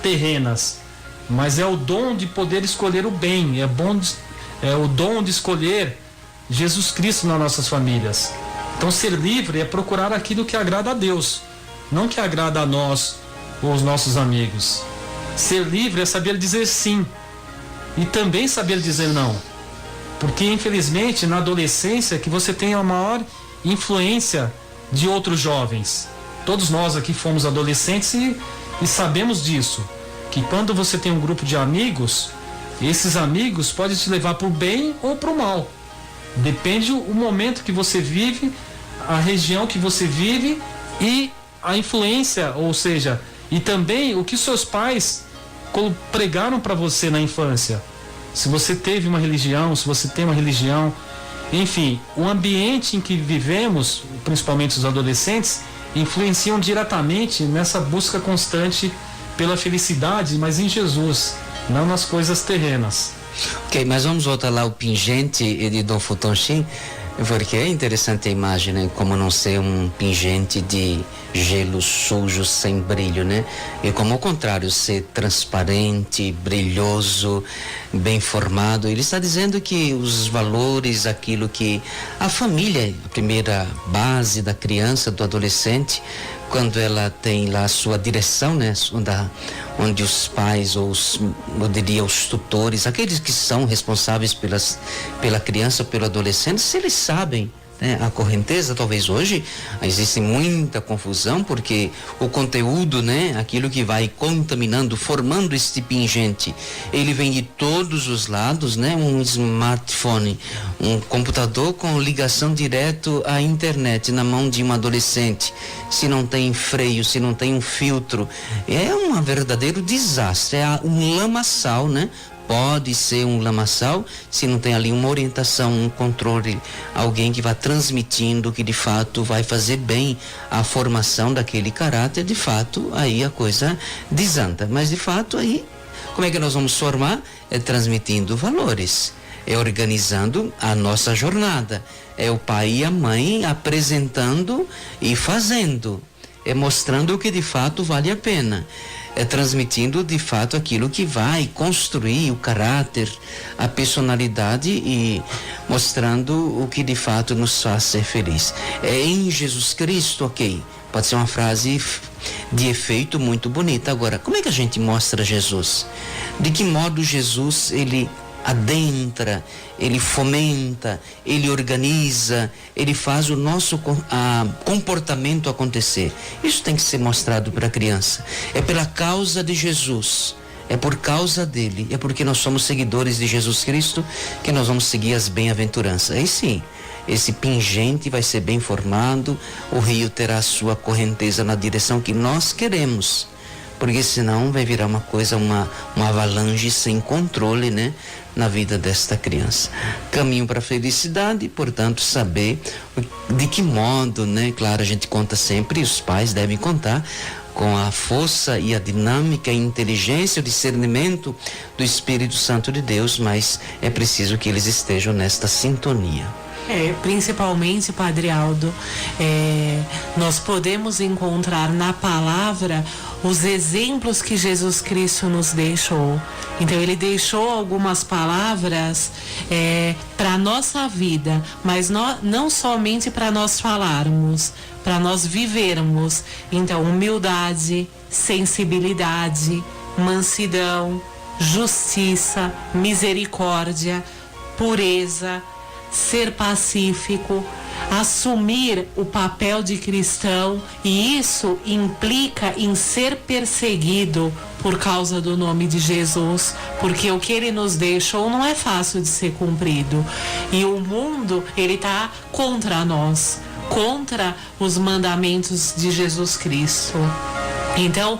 terrenas, mas é o dom de poder escolher o bem, é o dom de escolher Jesus Cristo nas nossas famílias. Então, ser livre é procurar aquilo que agrada a Deus, não que agrada a nós ou aos nossos amigos. Ser livre é saber dizer sim e também saber dizer não, porque infelizmente na adolescência que você tem a maior influência de outros jovens. Todos nós aqui fomos adolescentes e sabemos disso, que quando você tem um grupo de amigos, esses amigos podem te levar para o bem ou para o mal. Depende o momento que você vive, a região que você vive e a influência, ou seja, e também o que seus pais pregaram para você na infância. Se você teve uma religião, se você tem uma religião, enfim, o ambiente em que vivemos, principalmente os adolescentes, influenciam diretamente nessa busca constante pela felicidade, mas em Jesus, não nas coisas terrenas. Ok, mas vamos voltar lá ao pingente de Dom Futonchim, porque é interessante a imagem, né? Como não ser um pingente de gelo sujo, sem brilho, né? E como ao contrário, ser transparente, brilhoso, bem formado. Ele está dizendo que os valores, aquilo que a família, a primeira base da criança, do adolescente, quando ela tem lá a sua direção, né? Onde os pais, ou eu diria os tutores, aqueles que são responsáveis pela criança, pelo adolescente, se eles sabem, né, a correnteza, talvez hoje existe muita confusão, porque o conteúdo, né, aquilo que vai contaminando, formando este pingente, ele vem de todos os lados, né, um smartphone, um computador com ligação direto à internet na mão de um adolescente, se não tem freio, se não tem um filtro, é um verdadeiro desastre, é um lamaçal, né? Pode ser um lamaçal se não tem ali uma orientação, um controle, alguém que vá transmitindo, que de fato vai fazer bem a formação daquele caráter. De fato, aí a coisa desanda. Mas de fato, aí, como é que nós vamos formar? É transmitindo valores, é organizando a nossa jornada, é o pai e a mãe apresentando e fazendo, é mostrando o que de fato vale a pena, é transmitindo de fato aquilo que vai construir o caráter, a personalidade e mostrando o que de fato nos faz ser feliz. É em Jesus Cristo, ok? Pode ser uma frase de efeito muito bonita. Agora, como é que a gente mostra Jesus? De que modo Jesus, ele adentra, ele fomenta, ele organiza, ele faz o nosso comportamento acontecer. Isso tem que ser mostrado para a criança. É pela causa de Jesus, é por causa dele, é porque nós somos seguidores de Jesus Cristo que nós vamos seguir as bem-aventuranças. Aí sim, esse pingente vai ser bem formado, o rio terá sua correnteza na direção que nós queremos, porque senão vai virar uma coisa, uma avalanche sem controle, né, na vida desta criança. Caminho para a felicidade, portanto, saber de que modo, né, claro, a gente conta sempre, os pais devem contar com a força e a dinâmica, a inteligência, o discernimento do Espírito Santo de Deus, mas é preciso que eles estejam nesta sintonia. Principalmente, Padre Aldo, nós podemos encontrar na palavra os exemplos que Jesus Cristo nos deixou. Então, ele deixou algumas palavras para a nossa vida, mas não somente para nós falarmos, para nós vivermos. Então, humildade, sensibilidade, mansidão, justiça, misericórdia, pureza, ser pacífico, assumir o papel de cristão, e isso implica em ser perseguido por causa do nome de Jesus, porque o que ele nos deixou não é fácil de ser cumprido, e o mundo, ele tá contra nós, contra os mandamentos de Jesus Cristo. Então,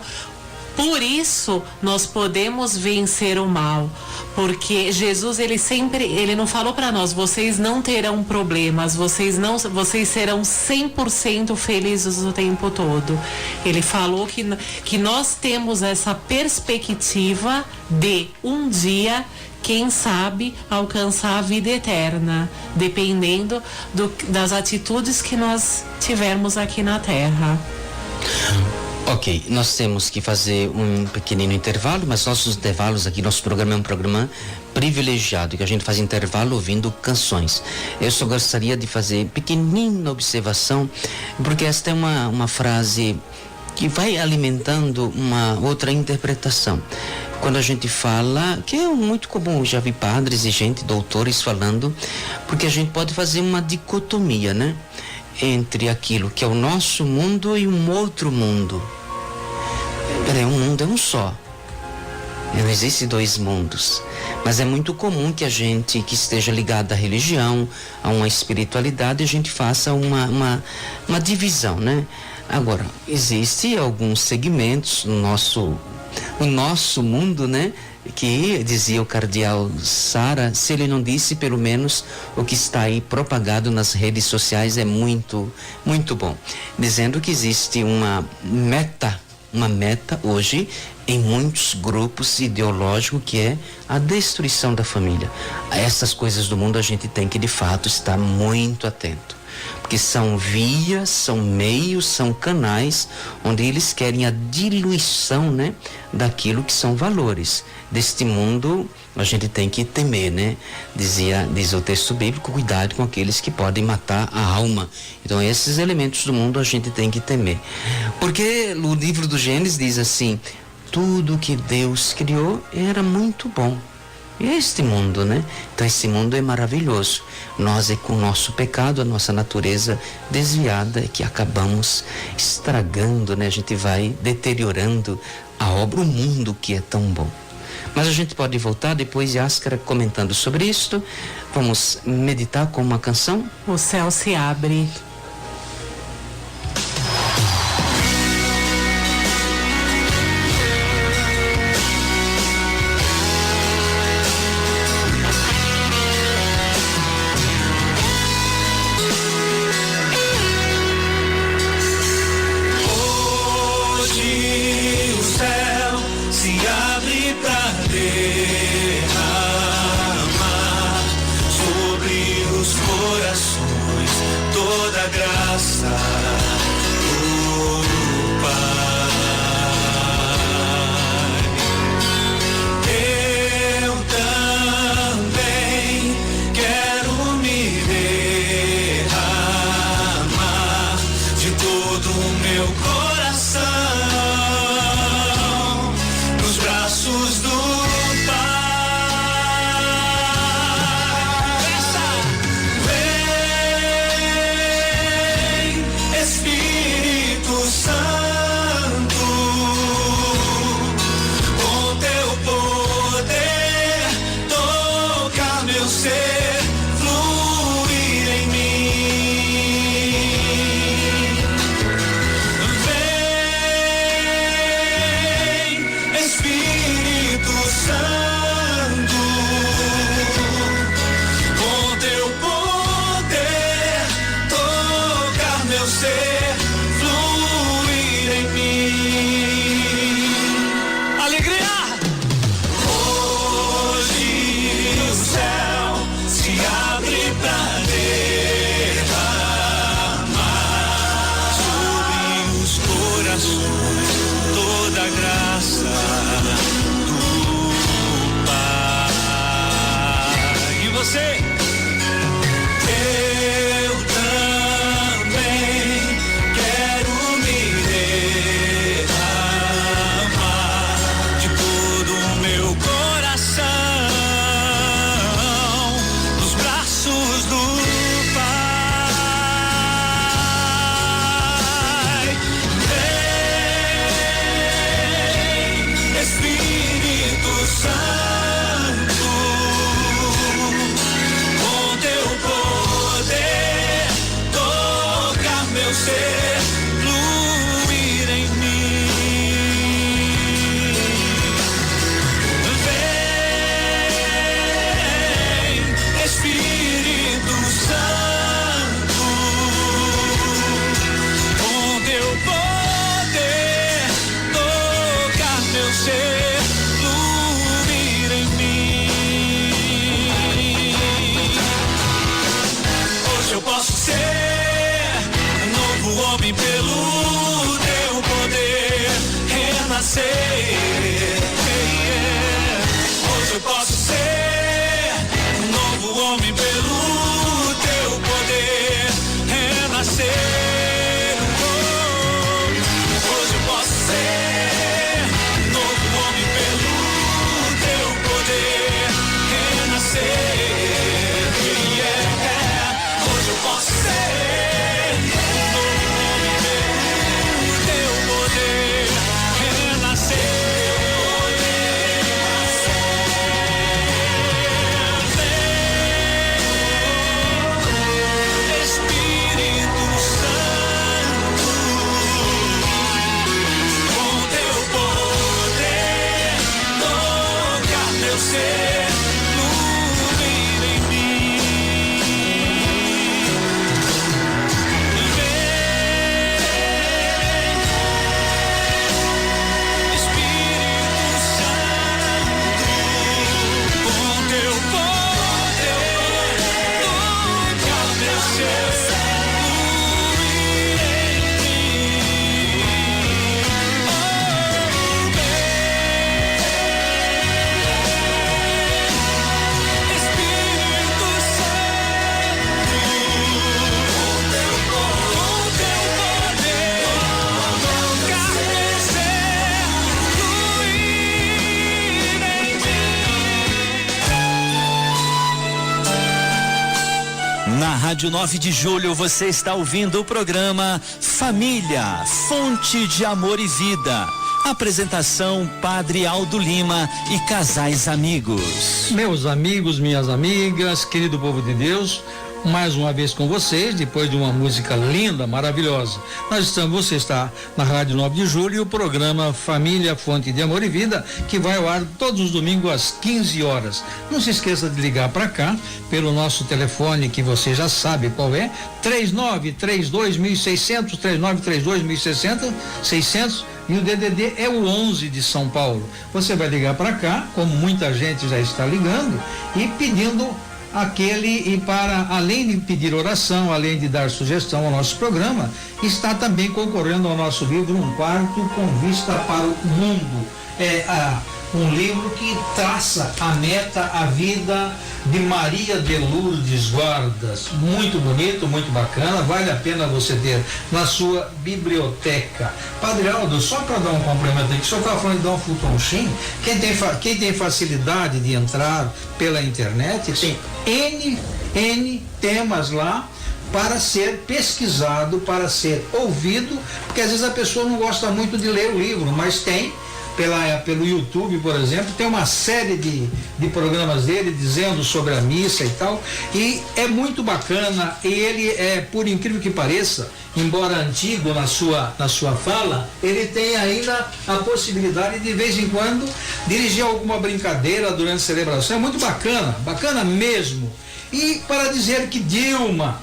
por isso nós podemos vencer o mal, porque Jesus, ele não falou para nós, vocês não terão problemas, vocês serão 100% felizes o tempo todo. Ele falou que nós temos essa perspectiva de um dia, quem sabe, alcançar a vida eterna, dependendo das atitudes que nós tivermos aqui na Terra. Ok, nós temos que fazer um pequenino intervalo, mas nossos intervalos aqui, nosso programa é um programa privilegiado, que a gente faz intervalo ouvindo canções. Eu só gostaria de fazer pequenina observação, porque esta é uma frase que vai alimentando uma outra interpretação. Quando a gente fala, que é muito comum, já vi padres e doutores falando, porque a gente pode fazer uma dicotomia, né? Entre aquilo que é o nosso mundo e um outro mundo. Um mundo é um só. Não existe dois mundos. Mas é muito comum que a gente que esteja ligado à religião, a uma espiritualidade, a gente faça uma divisão, né? Agora, existe alguns segmentos no nosso mundo, né? Que dizia o cardeal Sara, se ele não disse, pelo menos o que está aí propagado nas redes sociais é muito, muito bom. Dizendo que existe uma meta hoje em muitos grupos ideológicos, que é a destruição da família. A essas coisas do mundo a gente tem que de fato estar muito atento, porque são vias, são meios, são canais onde eles querem a diluição, né, daquilo que são valores deste mundo. A gente tem que temer, né? Diz o texto bíblico, cuidado com aqueles que podem matar a alma. Então esses elementos do mundo a gente tem que temer, porque o livro do Gênesis diz assim: tudo que Deus criou era muito bom. Este mundo, né? Então esse mundo é maravilhoso. Nós é com o nosso pecado, a nossa natureza desviada, é que acabamos estragando, né? A gente vai deteriorando a obra, o mundo que é tão bom. Mas a gente pode voltar depois de Áscara comentando sobre isto. Vamos meditar com uma canção. O céu se abre. Rádio 9 de Julho você está ouvindo o programa Família, Fonte de Amor e Vida. Apresentação Padre Aldo Lima e casais amigos. Meus amigos, minhas amigas, querido povo de Deus, mais uma vez com vocês, depois de uma música linda, maravilhosa. Você está na Rádio 9 de Julho e o programa Família, Fonte de Amor e Vida, que vai ao ar todos os domingos às 15 horas. Não se esqueça de ligar para cá, pelo nosso telefone, que você já sabe qual é, 3932.600, 3932.600, e o DDD é o 11 de São Paulo. Você vai ligar para cá, como muita gente já está ligando, e pedindo e para, além de pedir oração, além de dar sugestão ao nosso programa, está também concorrendo ao nosso livro Um Quarto com Vista para o Mundo. Um livro que traça a meta, a vida de Maria de Lourdes Guardas. Muito bonito, muito bacana, vale a pena você ter na sua biblioteca. Padre Aldo, só para dar um complemento aqui, o senhor estava falando de Dom Fulton Sheen, quem tem facilidade de entrar pela internet, tem N temas lá para ser pesquisado, para ser ouvido, porque às vezes a pessoa não gosta muito de ler o livro, mas tem pelo YouTube, por exemplo, tem uma série de programas dele dizendo sobre a missa e tal, e é muito bacana, e ele por incrível que pareça, embora antigo na sua fala, ele tem ainda a possibilidade de vez em quando dirigir alguma brincadeira durante a celebração. É muito bacana mesmo. E para dizer que Dilma,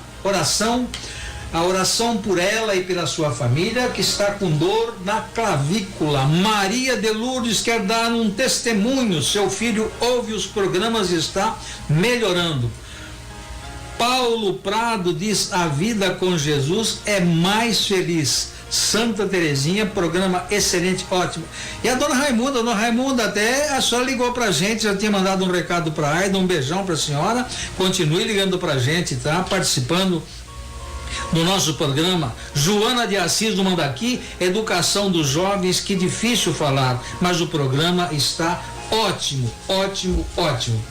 a oração por ela e pela sua família, que está com dor na clavícula. Maria de Lourdes quer dar um testemunho. Seu filho ouve os programas e está melhorando. Paulo Prado diz: a vida com Jesus é mais feliz. Santa Terezinha, programa excelente, ótimo. E a dona Raimunda, até a senhora ligou pra gente, já tinha mandado um recado pra Aida, um beijão pra senhora. Continue ligando pra gente, tá? Participando do nosso programa. Joana de Assis do Mandaqui, educação dos jovens, que difícil falar, mas o programa está ótimo.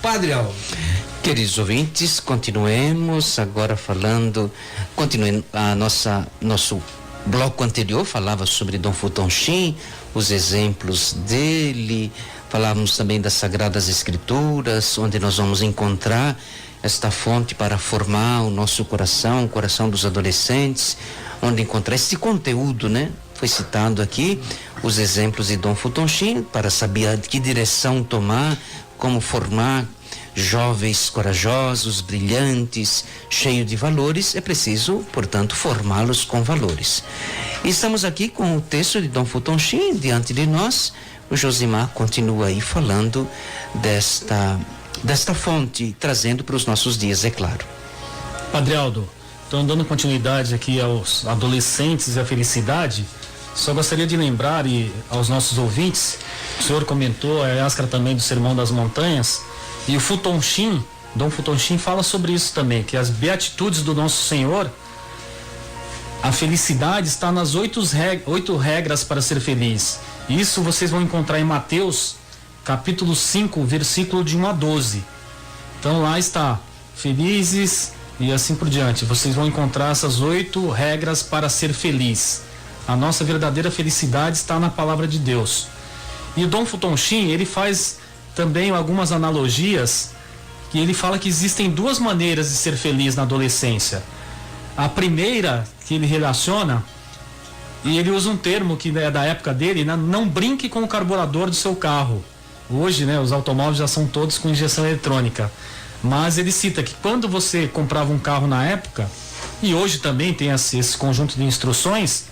Padre Aldo. Queridos ouvintes, continuemos agora continuando nosso bloco anterior, falava sobre Dom Fulton Sheen, os exemplos dele, falávamos também das Sagradas Escrituras, onde nós vamos encontrar esta fonte para formar o nosso coração, o coração dos adolescentes, onde encontrar este conteúdo, né? Foi citado aqui os exemplos de Dom Fulton Sheen, para saber que direção tomar, como formar jovens corajosos, brilhantes, cheios de valores. É preciso, portanto, formá-los com valores. E estamos aqui com o texto de Dom Fulton Sheen diante de nós. O Josimar continua aí falando desta fonte, trazendo para os nossos dias, é claro. Padre Aldo, então dando continuidade aqui aos adolescentes e à felicidade, só gostaria de lembrar aos nossos ouvintes, o senhor comentou a áscara também do Sermão das Montanhas, e o Fulton Sheen, Dom Fulton Sheen fala sobre isso também, que as beatitudes do nosso Senhor, a felicidade está nas 8 regras para ser feliz. Isso vocês vão encontrar em Mateus capítulo 5, versículo de 1 a 12. Então lá está, felizes e assim por diante. Vocês vão encontrar essas 8 regras para ser feliz. A nossa verdadeira felicidade está na palavra de Deus. E o Dom Fulton Sheen, ele faz também algumas analogias, que ele fala que existem 2 maneiras de ser feliz na adolescência. A primeira que ele relaciona, e ele usa um termo que é da época dele, né? Não brinque com o carburador do seu carro. Hoje, né, os automóveis já são todos com injeção eletrônica, mas ele cita que quando você comprava um carro na época, e hoje também tem esse conjunto de instruções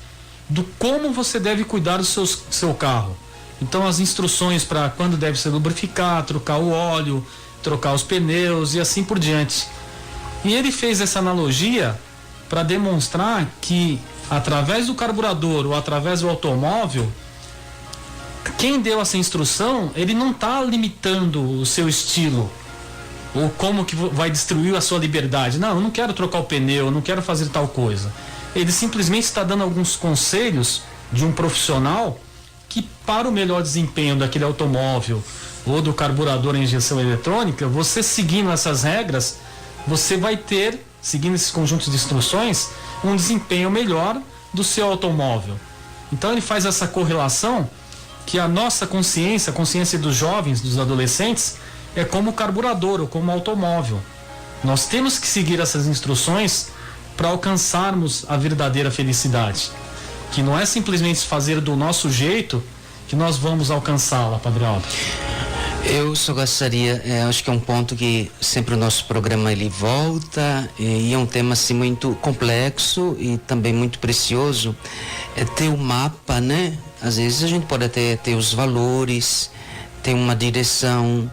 do como você deve cuidar do seu carro. Então as instruções para quando deve se lubrificar, trocar o óleo, trocar os pneus e assim por diante. E ele fez essa analogia para demonstrar que através do carburador ou através do automóvel, quem deu essa instrução, ele não está limitando o seu estilo ou como que vai destruir a sua liberdade. Não, eu não quero trocar o pneu, eu não quero fazer tal coisa. Ele simplesmente está dando alguns conselhos de um profissional que, para o melhor desempenho daquele automóvel ou do carburador em injeção eletrônica, você seguindo essas regras, você vai ter seguindo esses conjuntos de instruções, um desempenho melhor do seu automóvel. Então ele faz essa correlação que a nossa consciência, a consciência dos jovens, dos adolescentes, é como carburador ou como automóvel. Nós temos que seguir essas instruções para alcançarmos a verdadeira felicidade, que não é simplesmente fazer do nosso jeito que nós vamos alcançá-la, Padre Aldo. Eu só gostaria, acho que é um ponto que sempre o nosso programa ele volta, e é um tema assim muito complexo e também muito precioso, é ter o mapa, né? Às vezes a gente pode até ter os valores, ter uma direção,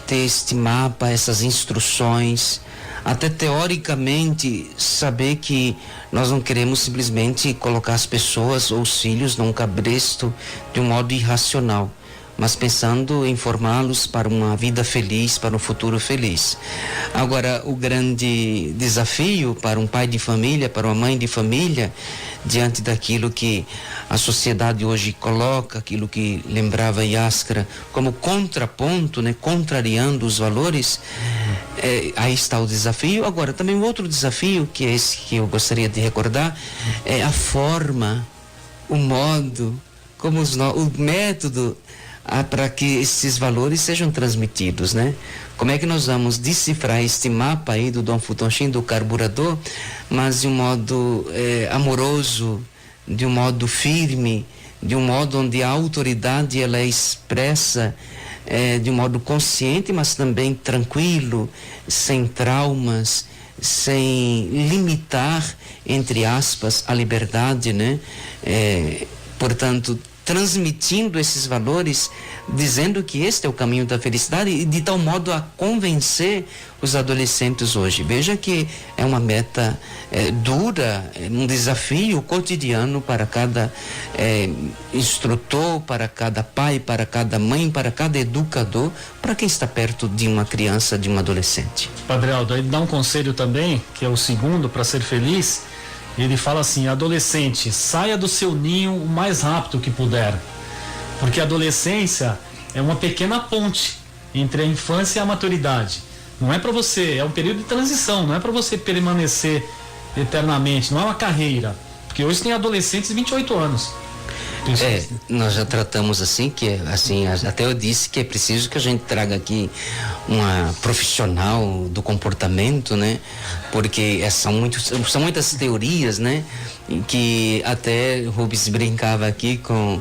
ter este mapa, essas instruções, até teoricamente saber que nós não queremos simplesmente colocar as pessoas ou os filhos num cabresto de um modo irracional, mas pensando em formá-los para uma vida feliz, para um futuro feliz. Agora, o grande desafio para um pai de família, para uma mãe de família, diante daquilo que a sociedade hoje coloca, aquilo que lembrava Iáscara como contraponto, né, contrariando os valores, aí está o desafio. Agora, também um outro desafio, que é esse que eu gostaria de recordar, é a forma, o modo, como o método para que esses valores sejam transmitidos, né? Como é que nós vamos decifrar este mapa aí do Dom Futonchim, do carburador, mas de um modo amoroso, de um modo firme, de um modo onde a autoridade ela é expressa de um modo consciente, mas também tranquilo, sem traumas, sem limitar, entre aspas, a liberdade, né? Portanto, transmitindo esses valores, dizendo que este é o caminho da felicidade, e de tal modo a convencer os adolescentes hoje. Veja que é uma meta dura, um desafio cotidiano para cada instrutor, para cada pai, para cada mãe, para cada educador, para quem está perto de uma criança, de um adolescente. Padre Aldo, ele dá um conselho também, que é o segundo, para ser feliz. Ele fala assim: adolescente, saia do seu ninho o mais rápido que puder, porque a adolescência é uma pequena ponte entre a infância e a maturidade. Não é para você, é um período de transição, não é para você permanecer eternamente, não é uma carreira, porque hoje tem adolescentes de 28 anos. Nós já tratamos assim, que assim, até eu disse que é preciso que a gente traga aqui uma profissional do comportamento, né? Porque são muitas teorias, né? Que até Rubens brincava aqui com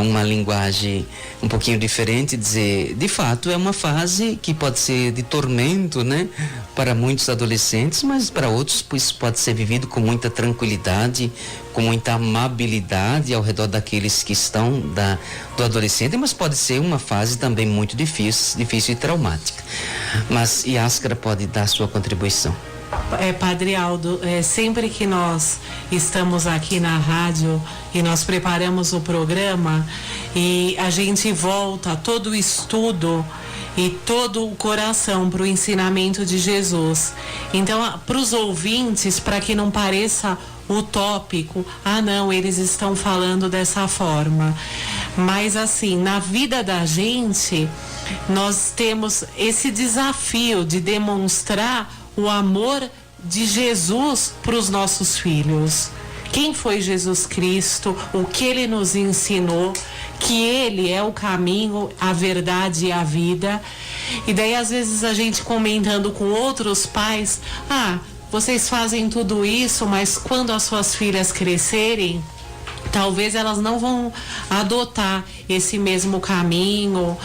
uma linguagem um pouquinho diferente, dizer, de fato é uma fase que pode ser de tormento, né, para muitos adolescentes, mas para outros pois pode ser vivido com muita tranquilidade, com muita amabilidade ao redor daqueles que estão do adolescente, mas pode ser uma fase também muito difícil e traumática. Mas Iáscara pode dar sua contribuição. Padre Aldo, sempre que nós estamos aqui na rádio e nós preparamos o programa e a gente volta todo o estudo e todo o coração para o ensinamento de Jesus. Então, para os ouvintes, para que não pareça utópico, não, eles estão falando dessa forma. Mas assim, na vida da gente, nós temos esse desafio de demonstrar o amor de Jesus para os nossos filhos. Quem foi Jesus Cristo, o que ele nos ensinou, que ele é o caminho, a verdade e a vida. E daí às vezes a gente comentando com outros pais, vocês fazem tudo isso, mas quando as suas filhas crescerem, talvez elas não vão adotar esse mesmo caminho,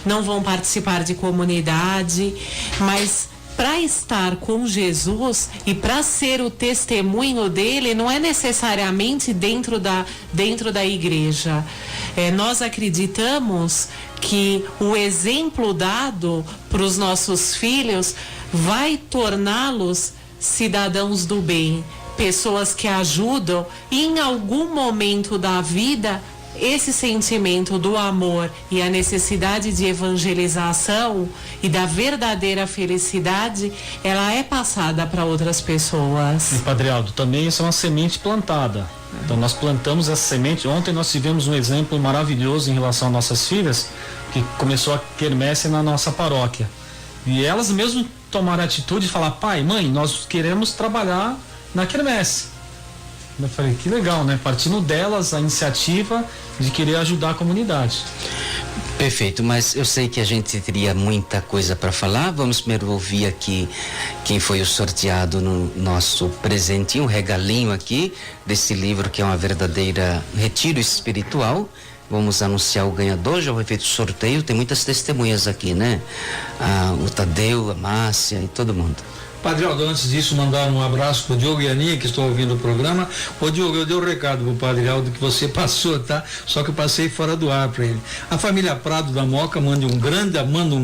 não vão participar de comunidade, mas para estar com Jesus e para ser o testemunho dele, não é necessariamente dentro da igreja. Nós acreditamos que o exemplo dado para os nossos filhos vai torná-los cidadãos do bem, pessoas que ajudam, e em algum momento da vida esse sentimento do amor e a necessidade de evangelização e da verdadeira felicidade, ela é passada para outras pessoas. E Padre Aldo, também isso é uma semente plantada. Então nós plantamos essa semente. Ontem nós tivemos um exemplo maravilhoso em relação às nossas filhas, que começou a quermesse na nossa paróquia. E elas mesmo tomaram a atitude de falar: pai, mãe, nós queremos trabalhar na quermesse. Eu falei: que legal, né? Partindo delas a iniciativa de querer ajudar a comunidade. Perfeito, mas eu sei que a gente teria muita coisa para falar. Vamos primeiro ouvir aqui quem foi o sorteado no nosso presentinho, um regalinho aqui desse livro que é uma verdadeira retiro espiritual. Vamos anunciar o ganhador, já foi feito o sorteio, tem muitas testemunhas aqui, né? O Tadeu, a Márcia e todo mundo. Padre Aldo, antes disso, mandar um abraço pro Diogo e a Aninha, que estão ouvindo o programa. Ô Diogo, eu dei um recado pro Padre Aldo que você passou, tá? Só que eu passei fora do ar para ele. A família Prado da Moca manda um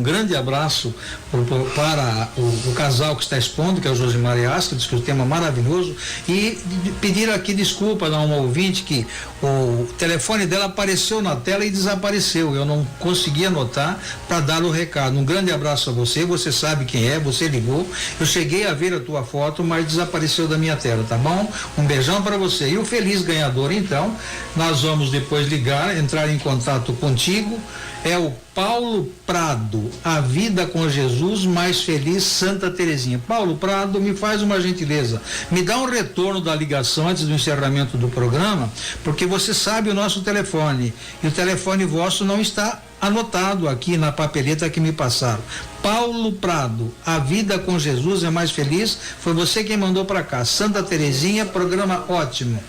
grande abraço para o casal que está expondo, que é o Josimar e Asca, diz que o tema é maravilhoso, e pedir aqui desculpa a uma ouvinte que o telefone dela apareceu na tela e desapareceu. Eu não consegui anotar para dar o recado. Um grande abraço a você, você sabe quem é, você ligou. Eu cheguei a ver a tua foto, mas desapareceu da minha tela, tá bom? Um beijão para você. E o feliz ganhador, então, nós vamos depois entrar em contato contigo. É o Paulo Prado, A Vida com Jesus Mais Feliz, Santa Terezinha. Paulo Prado, me faz uma gentileza, me dá um retorno da ligação antes do encerramento do programa, porque você sabe o nosso telefone, e o telefone vosso não está anotado aqui na papeleta que me passaram. Paulo Prado, A Vida com Jesus é Mais Feliz, foi você quem mandou para cá. Santa Terezinha, programa ótimo.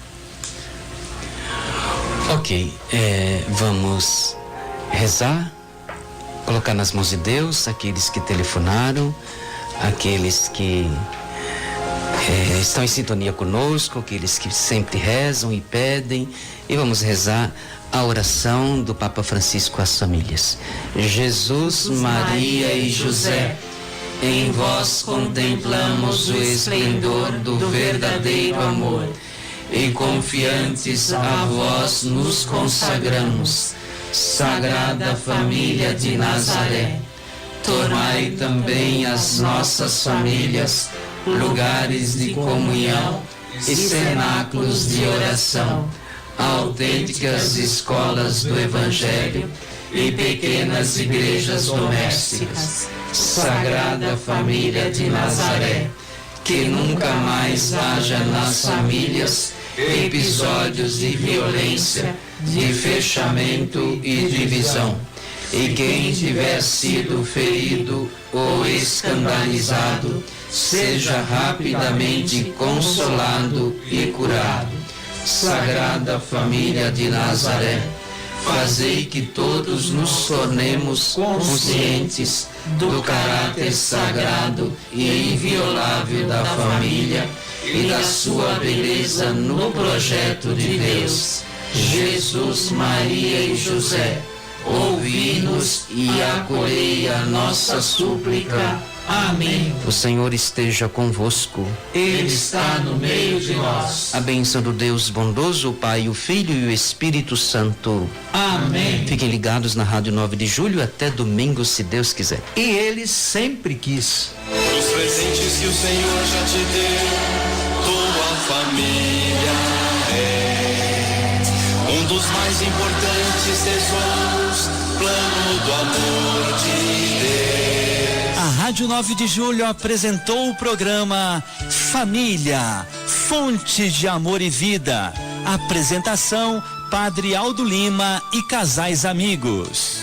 Ok, vamos rezar, colocar nas mãos de Deus aqueles que telefonaram, aqueles que estão em sintonia conosco, aqueles que sempre rezam e pedem, e vamos rezar a oração do Papa Francisco às famílias. Jesus, Maria e José, em vós contemplamos o esplendor do verdadeiro amor, e confiantes a vós nos consagramos. Sagrada Família de Nazaré, tornai também as nossas famílias lugares de comunhão e cenáculos de oração, autênticas escolas do Evangelho e pequenas igrejas domésticas. Sagrada Família de Nazaré, que nunca mais haja nas famílias episódios de violência, de fechamento e divisão, e quem tiver sido ferido ou escandalizado seja rapidamente consolado e curado. Sagrada Família de Nazaré, fazei que todos nos tornemos conscientes do caráter sagrado e inviolável da família e da sua beleza no projeto de Deus. Jesus, Maria e José, ouvi-nos e acolhei a nossa súplica. Amém. O Senhor esteja convosco. Ele está no meio de nós. A bênção do Deus bondoso, o Pai, o Filho e o Espírito Santo. Amém. Fiquem ligados na Rádio 9 de Julho até domingo, se Deus quiser. E ele sempre quis. Os presentes que o Senhor já te deu, tua família é um dos mais importantes tesouros, plano do amor de Deus. A Rádio 9 de Julho apresentou o programa Família, Fonte de Amor e Vida. Apresentação, Padre Aldo Lima e casais amigos.